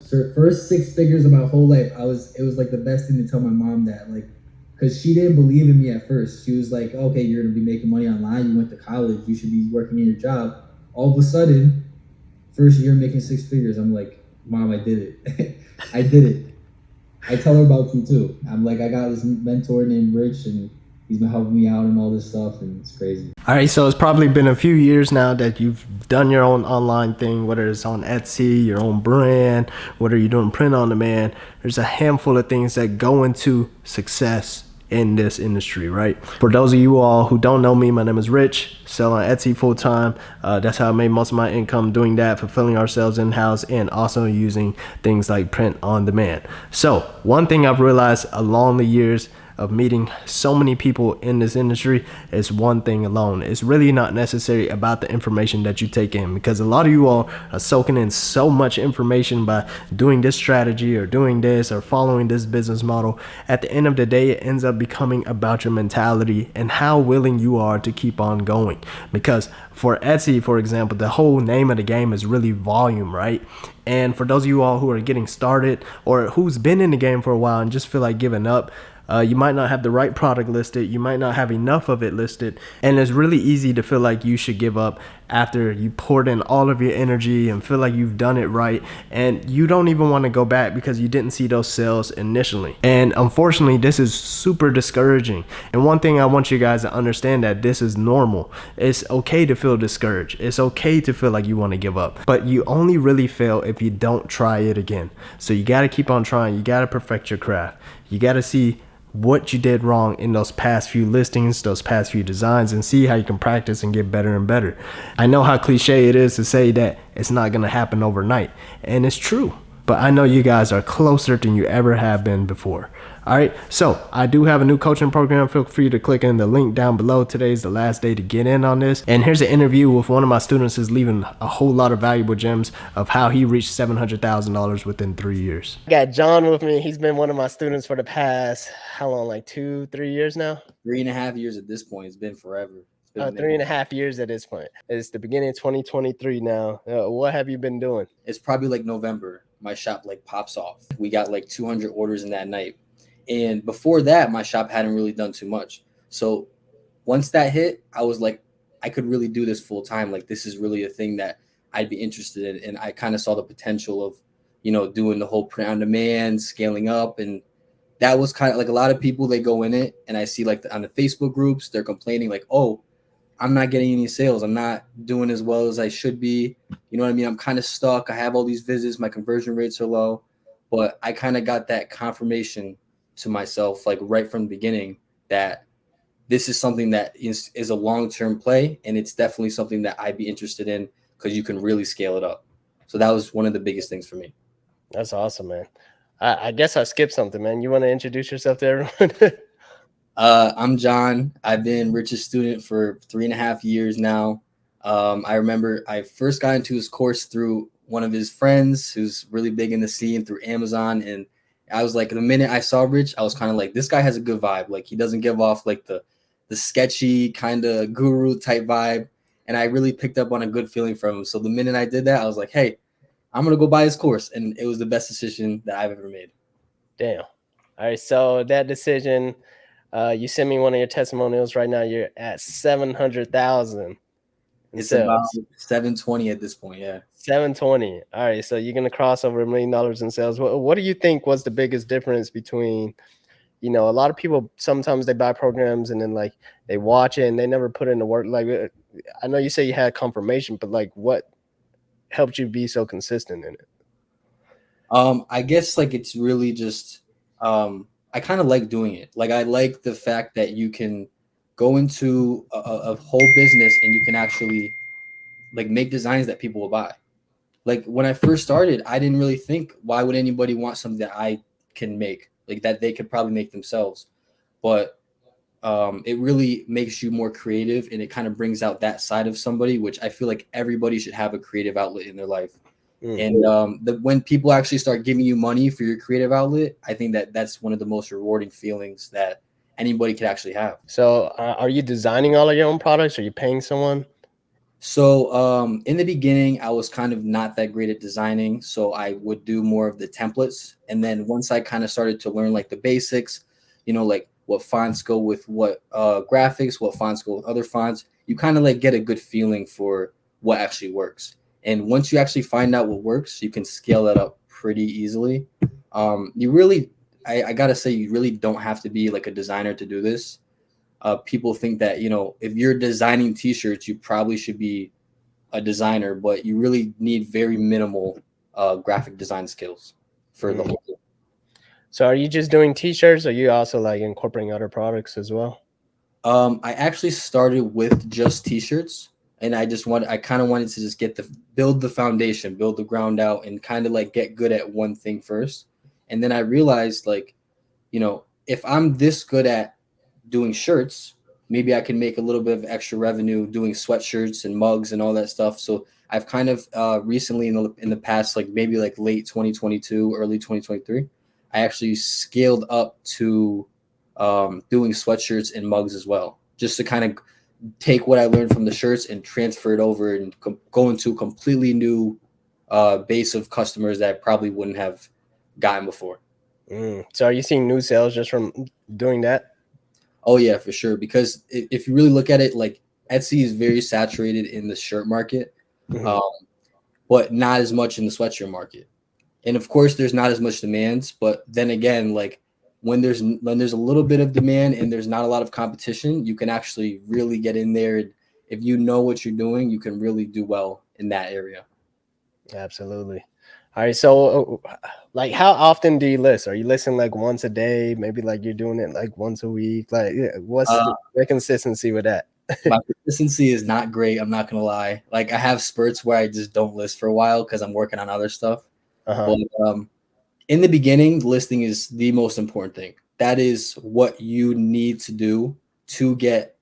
So first 6 figures of my whole life, it was like the best thing to tell my mom that, like, because she didn't believe in me at first. She was like, okay, you're gonna be making money online. You went to college. You should be working in your job. All of a sudden, first year making 6 figures. I'm like, Mom, I did it. I did it. I tell her about you too. I'm like, I got this mentor named Rich, and he's been helping me out and all this stuff, and it's crazy. All right, so it's probably been a few years now that you've done your own online thing, whether it's on Etsy, your own brand, whether you're doing print on demand. There's a handful of things that go into success in this industry, right? For those of you all who don't know me, my name is Rich, sell on Etsy full time. That's how I made most of my income, doing that, fulfilling ourselves in-house, and also using things like print on demand. So one thing I've realized along the years of meeting so many people in this industry is one thing alone. It's really not necessary about the information that you take in, because a lot of you all are soaking in so much information by doing this strategy or doing this or following this business model. At the end of the day, it ends up becoming about your mentality and how willing you are to keep on going. Because for Etsy, for example, the whole name of the game is really volume, right? And for those of you all who are getting started or who's been in the game for a while and just feel like giving up, you might not have the right product listed. You might not have enough of it listed. And it's really easy to feel like you should give up after you poured in all of your energy and feel like you've done it right. And you don't even want to go back because you didn't see those sales initially. And unfortunately, this is super discouraging. And one thing I want you guys to understand, that this is normal. It's okay to feel discouraged. It's okay to feel like you want to give up. But you only really fail if you don't try it again. So you got to keep on trying. You got to perfect your craft. You got to see what you did wrong in those past few listings, those past few designs, and see how you can practice and get better and better. I know how cliche it is to say that it's not going to happen overnight, and it's true, but I know you guys are closer than you ever have been before. All right, so I do have a new coaching program. Feel free to click in the link down below. Today's the last day to get in on this. And here's an interview with one of my students who's leaving a whole lot of valuable gems of how he reached $700,000 within 3 years. I got John with me. He's been one of my students for the past, how long, like 2-3 years now? 3.5 years at this point. It's been forever. It's been 3.5 years at this point. It's the beginning of 2023 now. What have you been doing? It's probably like November. My shop like pops off. We got like 200 orders in that night. And before that, my shop hadn't really done too much. So once that hit, I was like, I could really do this full time. Like, this is really a thing that I'd be interested in. And I kind of saw the potential of, doing the whole print on demand, scaling up. And that was kind of like, a lot of people, they go in it, and I see like on the Facebook groups, they're complaining like, oh, I'm not getting any sales. I'm not doing as well as I should be. You know what I mean? I'm kind of stuck. I have all these visits. My conversion rates are low. But I kind of got that confirmation to myself, like right from the beginning, that this is something that is a long-term play. And it's definitely something that I'd be interested in, because you can really scale it up. So that was one of the biggest things for me. That's awesome, man. I guess I skipped something, man. You want to introduce yourself to everyone? I'm John. I've been Rich's student for 3.5 years now. I remember I first got into his course through one of his friends who's really big in the scene, through Amazon. And I was like, the minute I saw Rich, I was kind of like, this guy has a good vibe. Like, he doesn't give off like the sketchy kind of guru type vibe. And I really picked up on a good feeling from him. So the minute I did that, I was like, hey, I'm going to go buy his course. And it was the best decision that I've ever made. Damn. All right. So that decision, you sent me one of your testimonials right now. You're at 700,000. It's about 720 at this point. Yeah. 720. All right. So you're going to cross over $1 million in sales. What do you think was the biggest difference between, a lot of people, sometimes they buy programs and then like they watch it and they never put in the work. Like, I know you say you had confirmation, but like what helped you be so consistent in it? I guess like it's really just, I kind of like doing it. Like, I like the fact that you can go into a whole business and you can actually like make designs that people will buy. Like, when I first started, I didn't really think, why would anybody want something that I can make, like that they could probably make themselves? But it really makes you more creative, and it kind of brings out that side of somebody, which I feel like everybody should have a creative outlet in their life. And when people actually start giving you money for your creative outlet, I think that that's one of the most rewarding feelings that anybody could actually have. So are you designing all of your own products? Are you paying someone? So in the beginning, I was kind of not that great at designing, so I would do more of the templates. And then once I kind of started to learn like the basics, like what fonts go with what graphics, what fonts go with other fonts, you kind of like get a good feeling for what actually works. And once you actually find out what works, you can scale that up pretty easily. You really, I gotta say, you really don't have to be like a designer to do this. People think that if you're designing t-shirts, you probably should be a designer, but you really need very minimal graphic design skills for the Mm. whole thing. So are you just doing t-shirts, or are you also like incorporating other products as well? I actually started with just t-shirts, and I kind of wanted to just build the foundation, build the ground out, and kind of like get good at one thing first. And then I realized, like, if I'm this good at doing shirts, maybe I can make a little bit of extra revenue doing sweatshirts and mugs and all that stuff. So I've kind of recently in the past, like maybe like late 2022, early 2023, I actually scaled up to doing sweatshirts and mugs as well, just to kind of take what I learned from the shirts and transfer it over and go into a completely new base of customers that I probably wouldn't have gotten before. So are you seeing new sales just from doing that? Oh yeah, for sure. Because if you really look at it, like Etsy is very saturated in the shirt market, Mhm. um, but not as much in the sweatshirt market. And of course, there's not as much demands. But then again, like when there's a little bit of demand and there's not a lot of competition, you can actually really get in there. If you know what you're doing, you can really do well in that area. Absolutely. All right. So, like, how often do you list? Are you listing like once a day? Maybe like you're doing it like once a week? Like, what's Uh, the consistency with that? my consistency is not great. I'm not gonna lie. Like I have spurts where I just don't list for a while because I'm working on other stuff. Uh-huh. But in the beginning, listing is the most important thing. That is what you need to do to get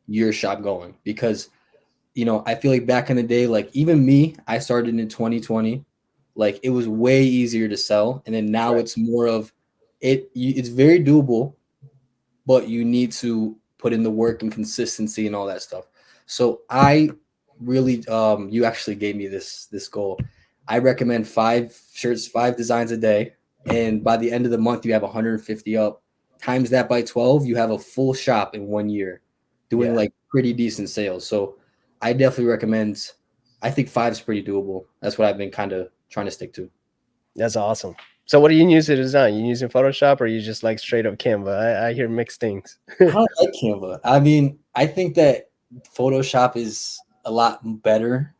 your shop going. Because, I feel like back in the day, like even me, I started in 2020, like it was way easier to sell. And then now Right. it's more of it's very doable, but you need to put in the work and consistency and all that stuff. So I really you actually gave me this goal. I recommend 5 shirts, 5 designs a day, and by the end of the month you have 150 up. Times that by 12, you have a full shop in 1 year doing Yeah, like pretty decent sales. So I definitely recommend, I think 5 is pretty doable. That's what I've been kind of trying to stick to. that's awesome. So, what do you use to design? You using Photoshop, or you just like straight up Canva? I hear mixed things. I like Canva. I mean, I think that Photoshop is a lot better.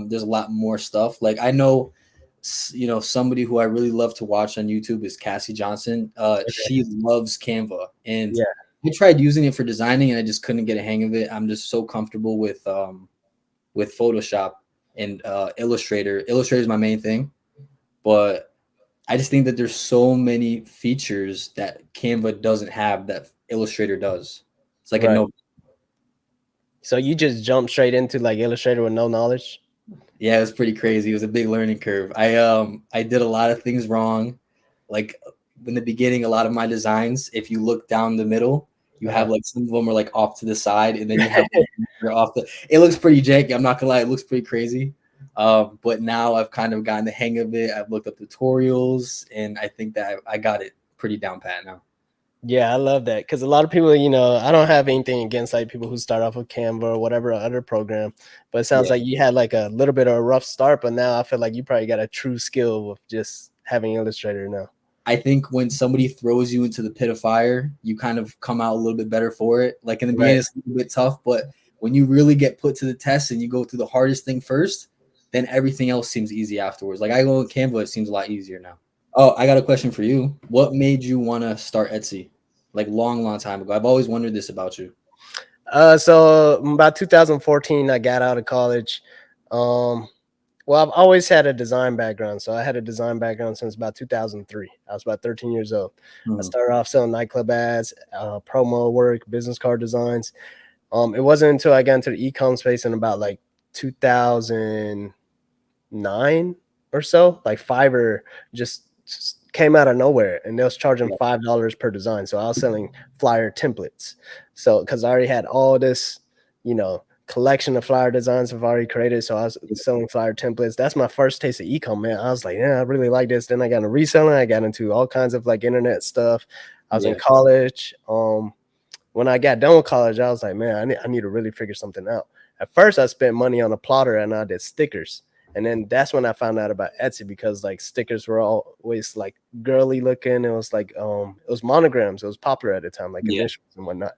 There's a lot more stuff. Like I know, somebody who I really love to watch on YouTube is Cassie Johnson. Okay. She loves Canva, and Yeah. I tried using it for designing, and I just couldn't get a hang of it. I'm just so comfortable with Photoshop and Illustrator. Illustrator is my main thing, but I just think that there's so many features that Canva doesn't have that Illustrator does. It's like a Right. no. So you just jump straight into like Illustrator with no knowledge? Yeah, it was pretty crazy. It was a big learning curve. I did a lot of things wrong. Like in the beginning, a lot of my designs, if you look down the middle, you have Uh-huh. like some of them are like off to the side, and then you have like, they're off the. It looks pretty janky. I'm not gonna lie, it looks pretty crazy. But now I've kind of gotten the hang of it. I've looked up tutorials, and I think that I got it pretty down pat now. Yeah, I love that because a lot of people, I don't have anything against like people who start off with Canva or whatever other program, but it sounds Yeah. like you had like a little bit of a rough start, but now I feel like you probably got a true skill with just having Illustrator now. I think when somebody throws you into the pit of fire, you kind of come out a little bit better for it. Like in the Right. beginning, it's a little bit tough, but when you really get put to the test and you go through the hardest thing first, then everything else seems easy afterwards. Like I go in Canva, it seems a lot easier now. Oh, I got a question for you. What made you want to start Etsy? Like long, long time ago. I've always wondered this about you. So about 2014, I got out of college. Um, well, I've always had a design background. So I had a design background since about 2003. I was about 13 years old. I Hmm. started off selling nightclub ads, promo work, business card designs. It wasn't until I got into the e-com space in about like 2009 or so, like Fiverr just came out of nowhere and they was charging Yeah. $5 per design. So I was selling flyer templates. So because I already had all this, collection of flyer designs I've already created. So I was selling flyer templates. That's my first taste of ecom, man. I was like, yeah, I really like this. Then I got into reselling. I got into all kinds of like internet stuff. I was in college. When I got done with college, I was like, man, I need to really figure something out. At first, I spent money on a plotter and I did stickers. And then that's when I found out about Etsy, because like stickers were always like girly looking. It was like, it was monograms. It was popular at the time, like initials and whatnot.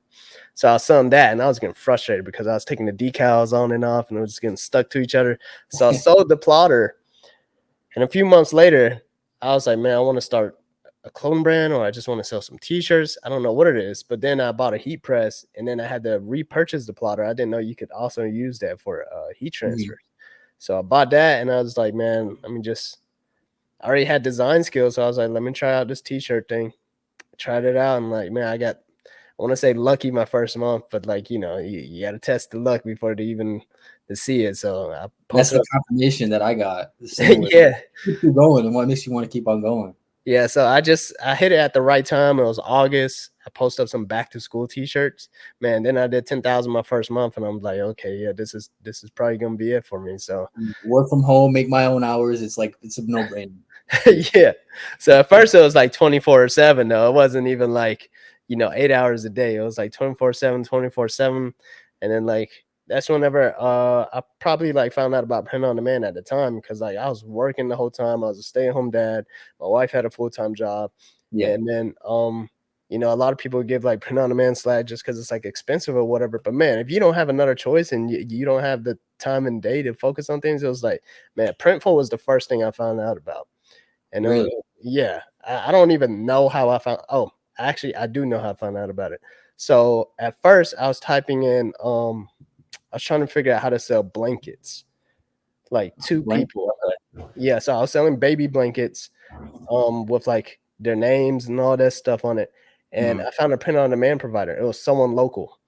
So I was selling that and I was getting frustrated because I was taking the decals on and off and it was just getting stuck to each other. So I sold the plotter. And a few months later, I was like, man, I want to start a clothing brand, or I just want to sell some t-shirts. I don't know what it is. But then I bought a heat press and then I had to repurchase the plotter. I didn't know you could also use that for heat transfers. So I bought that and I was like, man, I already had design skills. So I was like, let me try out this t-shirt thing. I tried it out and like, man, I want to say lucky my first month, but like, you got to test the luck before to see it. So that's the confirmation that I got. Yeah. Keep you going, and what makes you want to keep on going? Yeah, so I hit it at the right time. It was August. I posted up some back to school t-shirts. Man, then I did 10,000 my first month, and I'm like, okay, yeah, this is probably gonna be it for me. So work from home, make my own hours. It's a no-brainer. Yeah. So at first it was like 24/7 though. It wasn't even like 8 hours a day. It was like 24/7, 24/7, and then like that's whenever I probably like found out about print on demand at the time, because like I was working the whole time. I was a stay-at-home dad. My wife had a full-time job. And then a lot of people give like print on demand slack just because it's like expensive or whatever. But man, if you don't have another choice and you don't have the time and day to focus on things, it was like, man, Printful was the first thing I found out about. And really? I don't even know how I found. Oh, actually, I do know how I found out about it. So at first I was typing in I was trying to figure out how to sell blankets, like to people. Yeah, so I was selling baby blankets with like their names and all that stuff on it. And I found a print on demand provider. It was someone local.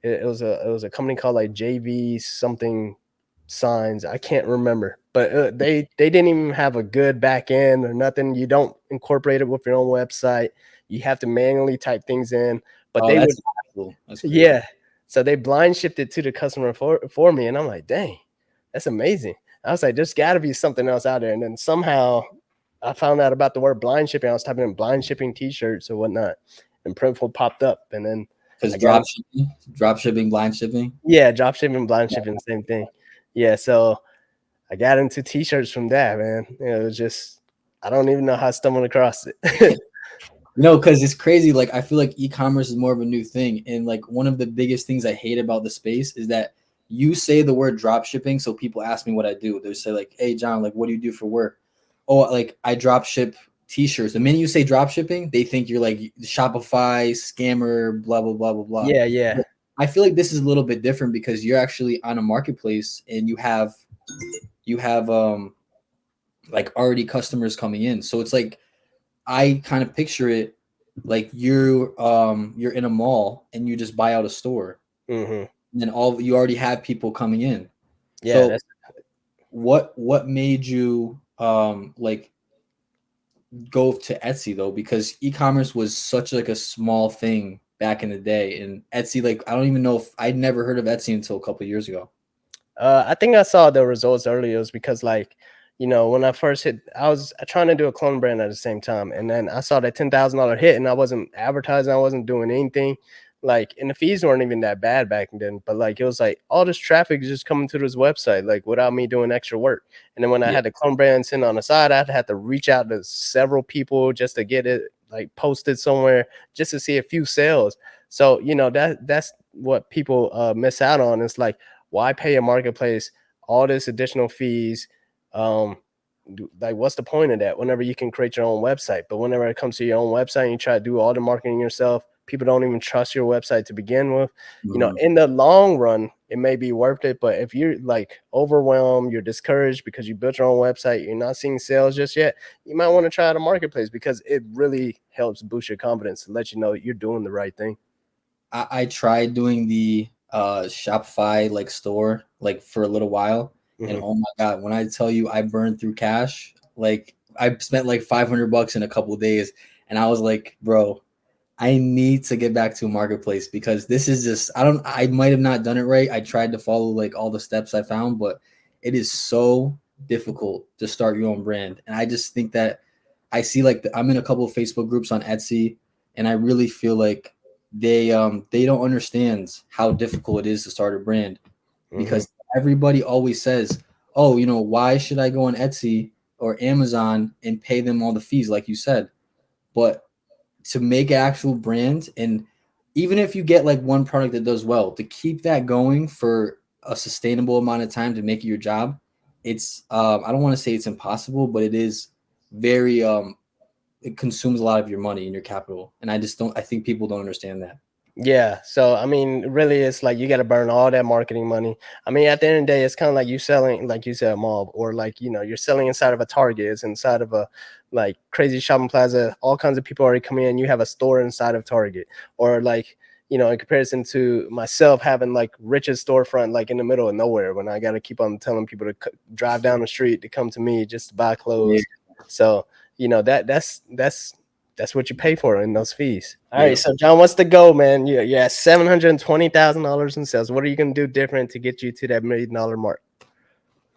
It was a company called like JV something signs. I can't remember, but they didn't even have a good back end or nothing. You don't incorporate it with your own website. You have to manually type things in. But they would, cool. Yeah. So they blind shipped it to the customer for me, and I'm like, dang, that's amazing. I was like, there's got to be something else out there. And then somehow I found out about the word blind shipping. I was typing in blind shipping t-shirts or whatnot, and Printful popped up. And then because drop shipping, blind shipping. Yeah, drop shipping, blind shipping, same thing. Yeah, so I got into t-shirts from that, man. It was just, I don't even know how I stumbled across it. Because it's crazy. Like, I feel like e-commerce is more of a new thing. And like one of the biggest things I hate about the space is that you say the word drop shipping. So people ask me what I do. They say like, hey, John, like, what do you do for work? Oh, like I drop ship t-shirts. The minute you say drop shipping, they think you're like Shopify scammer, blah, blah, blah, blah, blah. Yeah. But I feel like this is a little bit different because you're actually on a marketplace and you have like already customers coming in. So it's like, I kind of picture it like you're in a mall and you just buy out a store, and then you already have people coming in. Yeah. So what made you like go to Etsy though? Because e-commerce was such like a small thing back in the day, and Etsy, like I don't even know if I'd never heard of Etsy until a couple of years ago. I think I saw the results early. It was because like, when I first hit, I was trying to do a clone brand at the same time. And then I saw that $10,000 hit and I wasn't advertising. I wasn't doing anything. Like, and the fees weren't even that bad back then. But like, it was like all this traffic is just coming to this website, like without me doing extra work. And then when I had the clone brand sitting on the side, I'd have to reach out to several people just to get it like posted somewhere just to see a few sales. So, that's what people miss out on. It's like, why pay a marketplace all this additional fees? Like what's the point of that whenever you can create your own website? But whenever it comes to your own website and you try to do all the marketing yourself, people don't even trust your website to begin with. In the long run, it may be worth it. But if you're like overwhelmed, you're discouraged because you built your own website, you're not seeing sales just yet, you might want to try out a marketplace because it really helps boost your confidence to let you know you're doing the right thing. I tried doing the Shopify like store like for a little while, and oh my god, when I tell you I burned through cash, like I spent like $500 in a couple of days, and I was like, bro, I need to get back to a marketplace because this is just I might have not done it right. I tried to follow like all the steps I found, but it is so difficult to start your own brand. And I just think that I see like I'm in a couple of Facebook groups on Etsy, and I really feel like they don't understand how difficult it is to start a brand Mm-hmm. because everybody always says, "Oh, why should I go on Etsy or Amazon and pay them all the fees like you said?" But to make an actual brand, and even if you get like one product that does well, to keep that going for a sustainable amount of time to make it your job, it's I don't want to say it's impossible, but it is very it consumes a lot of your money and your capital, and I think people don't understand that. Yeah. So I mean, really, it's like you got to burn all that marketing money. I mean, at the end of the day, it's kind of like you selling, like you said, a mall, or like you're selling inside of a Target, it's inside of a like crazy shopping plaza. All kinds of people already come in. You have a store inside of Target, or like in comparison to myself having like richest storefront like in the middle of nowhere when I got to keep on telling people to drive down the street to come to me just to buy Yeah, clothes. So that's what you pay for in those fees. All right, yeah. so John, what's the goal, man? You're at $720,000 in sales. What are you gonna do different to get you to that $1 million mark?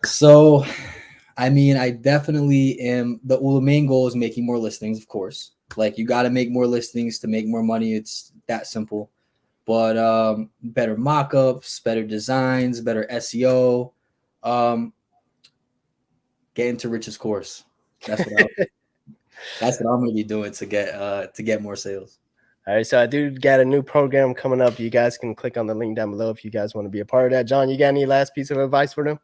So, I mean, I definitely am. The main goal is making more listings, of course. Like you got to make more listings to make more money. It's that simple. But better mock-ups, better designs, better SEO. Um, get into Rich's course. That's what I that's what I'm gonna be doing to get more sales. All right, so I do got a new program coming up. You guys can click on the link down below if you guys want to be a part of that. John, you got any last piece of advice for them?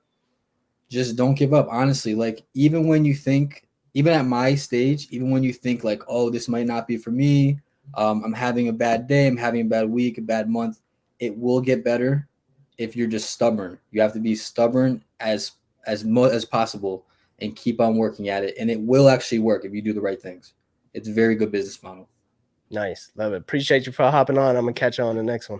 Just don't give up. Honestly, like even when you think, even at my stage, even when you think like, oh, this might not be for me, I'm having a bad day, I'm having a bad week, a bad month, it will get better if you're just stubborn. You have to be stubborn as much as possible and keep on working at it, and it will actually work if you do the right things. It's a very good business model. Nice, love it. Appreciate you for hopping on. I'm gonna catch you on the next one.